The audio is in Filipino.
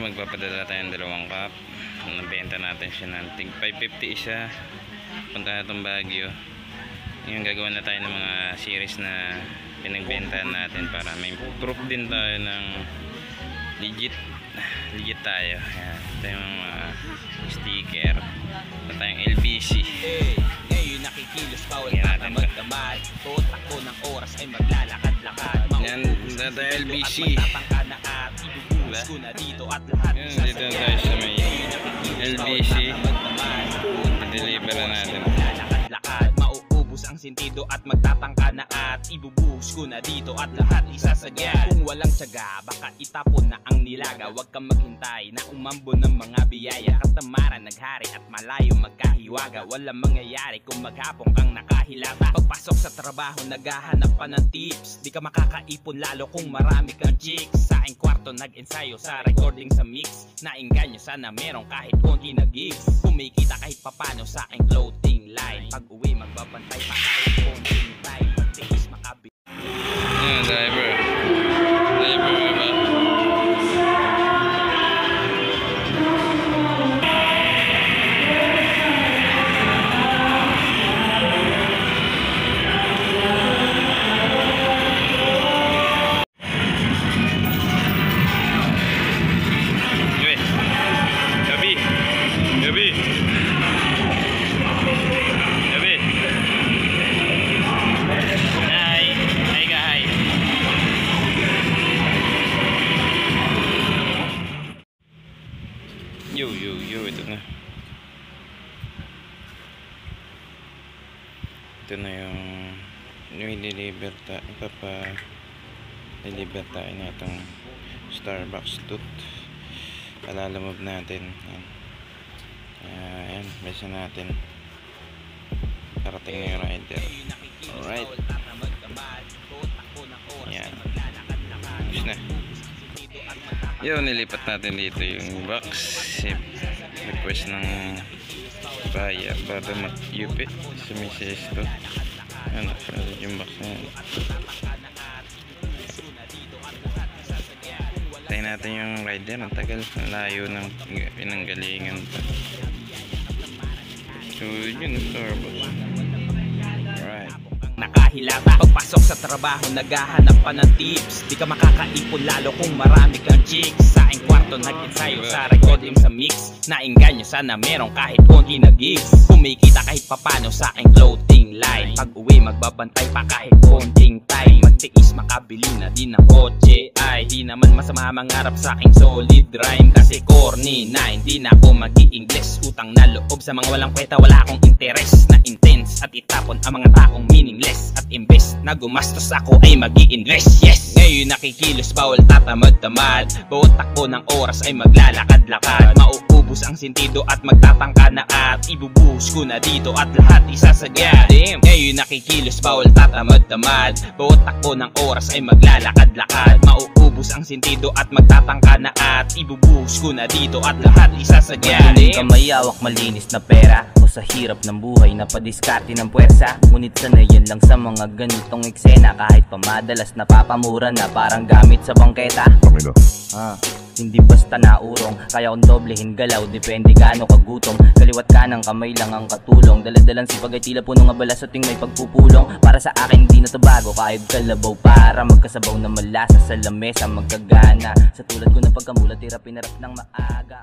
magpapadala tayo ng 2 cup. Nabenta natin siya ng tig 550 isa. Punta na itong Baguio. Ngayon gagawa na tayo ng mga series na pinagbentahan natin para may proof din tayo ng legit tayo. Ayan. Ito yung sticker. Ito tayong LBC. Ngayon nakikilos bawal tatamad-tamad. Totak ko ng oras ay maglalakad-lakad. Yan, ito tayo LBC. Ibubuhos ko na dito at lahat. Yan, dito tayo sa may LBC. I-deliver na natin. Ang sentido at magtatangka na at ibubuhos ko na dito at lahat isasagya. Kung walang tiyaga, baka itapon na ang nilaga. Huwag kang maghintay na umambon ng mga biyaya. Katamaran naghari at malayo magkahiwaga. Walang mangyayari kung maghapong kang nakahilata. Pagpasok sa trabaho, naghahanap pa ng tips. Di ka makakaipon lalo kung marami kang chicks. Sa aking kwarto nag-ensayo sa recording sa mix. Nainganyo sana meron kahit konti na gigs. Kumikita kahit papano sa aking clothing line. Pag uwi magbabantay pa kahit konting time. Magtiis makabit. Driver ba? Yo, ito na. Ito na yung i-deliver tayo. Ipapa-deliver tayo na itong Starbucks tooth. Palalamove natin. Ayan, besa natin. Karating na yung rider. Alright. Ayan. Ayos na. Yun, nilipat natin dito yung box. Request ng buyer para mag-UP sa misis to. Ayan, nakalit yung box na yan. Tayo natin yung rider. Ang tagal, ang layo ng pinanggalingan pa. So yun, Starbucks. Alright. Nakahilata, pagpasok sa trabaho naghahanap pa ng tips. Di ka makakaipon lalo kung marami kang chicks. Sa aking kwarto nag-ensayo sa recording sa mix. Nainganyo sana meron kahit konti na gigs. Kumikita kahit papano sa aking clothing line. Pag uwi magbabantay pa kahit konting time. Magtiis makabili na din ng kotse. Ay di naman masama mangarap sa aking solid rhyme. Kasi corny na hindi na ako mag-i-English. Utang na loob sa mga walang kwenta. Wala akong interes na intense at itapon ang mga taong meaningless. At imbes na gumastos ako ay mag-i-invest. Yes! Ngayon nakikilos bawal tatamad-tamad. Bawat takbo ng oras ay maglalakad-lakad. Mauubos ang sentido at magtatangka na at ibubuhos ko na dito at lahat isasagya. Ngayon nakikilos bawal tatamad-tamad. Bawat takbo ng oras ay maglalakad-lakad. Mauubos ang sentido at magtatangka na at ibubuhos ko na dito at lahat isasagya. Madaling kamay hawak malinis na pera o sa hirap ng buhay na padiskarte ng puwersa. Ngunit sanayan lang sa mga ganitong eksena. Kahit pamadalas napapamura na parang gamit sa bangketa. Hindi basta naurong, kaya kong doblehin galaw. Depende gaano kagutom, kaliwat kanang kamay lang ang katulong. Daladalan sipag ay tila punong abala sa ting may pagpupulong. Para sa akin di na to bago, kahit kalabaw. Para magkasabaw na malasa sa lamesa, magkagana. Sa tulad ko ng pagkamulat, tira pinarap ng maaga.